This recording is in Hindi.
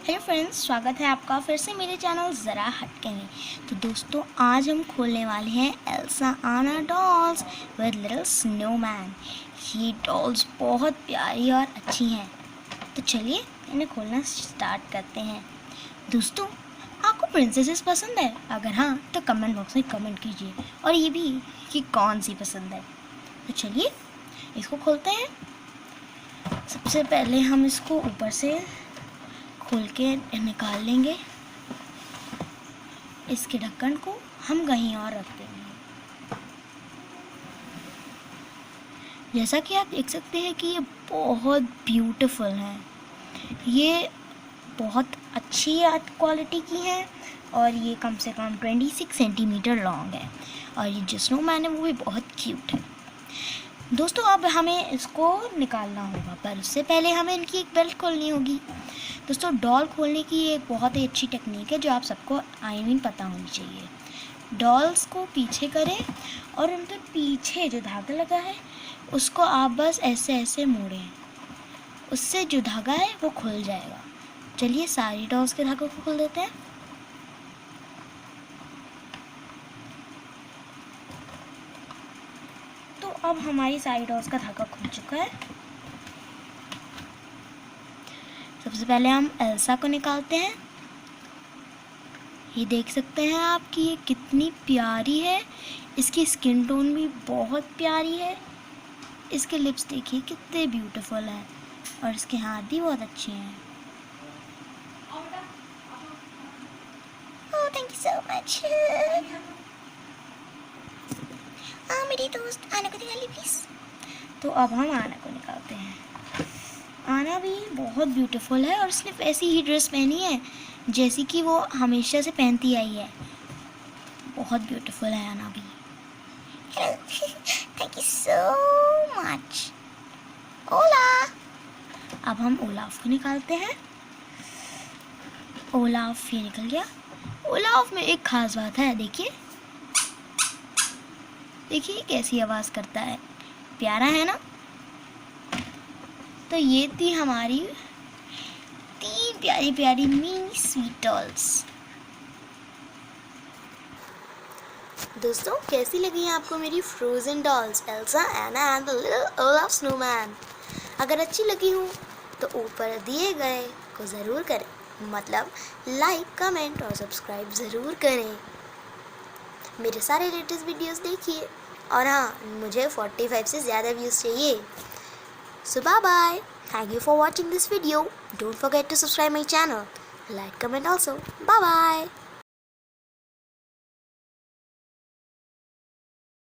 हेलो फ्रेंड्स, स्वागत है आपका फिर से मेरे चैनल ज़रा हटके में। तो दोस्तों, आज हम खोलने वाले हैं एल्सा आना डॉल्स विद लिटिल स्नोमैन। ये डॉल्स बहुत प्यारी और अच्छी हैं। तो चलिए इन्हें खोलना स्टार्ट करते हैं। दोस्तों, आपको प्रिंसेसेस पसंद है? अगर हाँ तो कमेंट बॉक्स में कमेंट कीजिए, और ये भी कि कौन सी पसंद है। तो चलिए इसको खोलते हैं। सबसे पहले हम इसको ऊपर से खोल के निकाल लेंगे। इसके ढक्कन को हम कहीं और रख देंगे। जैसा कि आप देख सकते हैं कि ये बहुत ब्यूटीफुल है। ये बहुत अच्छी आर्ट क्वालिटी की है और ये कम से कम 26 सेंटीमीटर लॉन्ग है। और ये जो स्नोमैन है वो भी बहुत क्यूट है। दोस्तों, अब हमें इसको निकालना होगा, पर उससे पहले हमें इनकी एक बेल्ट खोलनी होगी। दोस्तों, डॉल खोलने की एक बहुत ही अच्छी टेक्निक है जो आप सबको पता होनी चाहिए। डॉल्स को पीछे करें और उनके पीछे जो धागा लगा है उसको आप बस ऐसे ऐसे मोड़ें। उससे जो धागा है वो खुल जाएगा। चलिए सारी डॉल्स के धागों को खोल देते हैं। तो अब हमारी सारी डॉल्स का धागा खुल चुका है। सबसे पहले हम एल्सा को निकालते हैं। ये देख सकते हैं आप कि ये कितनी प्यारी है। इसकी स्किन टोन भी बहुत प्यारी है। इसके लिप्स देखिए कितने ब्यूटीफुल हैं और इसके हाथ भी बहुत अच्छे हैं। ओह, थैंक यू सो मच। मेरी दोस्त आना को निकालिए प्लीज़। तो अब हम आना को निकालते हैं। आना भी बहुत ब्यूटीफुल है और उसने ऐसी ही ड्रेस पहनी है जैसी कि वो हमेशा से पहनती आई है। बहुत ब्यूटीफुल है आना भी। Thank you so much. ओला। अब हम ओलाफ को निकालते हैं। ओलाफ ये निकल गया। ओलाफ में एक खास बात है, देखिए देखिए कैसी आवाज़ करता है। प्यारा है ना। तो ये थी हमारी 3 प्यारी प्यारी मिनी स्वीट डॉल्स। दोस्तों, कैसी लगी आपको मेरी frozen dolls Elsa, Anna and the little Olaf snowman? अगर अच्छी लगी हो तो ऊपर दिए गए को ज़रूर करें, मतलब लाइक, कमेंट और सब्सक्राइब ज़रूर करें। मेरे सारे लेटेस्ट वीडियोस देखिए। और हाँ, मुझे 45 से ज़्यादा व्यूज़ चाहिए। So bye bye. Thank you for watching this video. Don't forget to subscribe my channel. Like, comment also. Bye bye.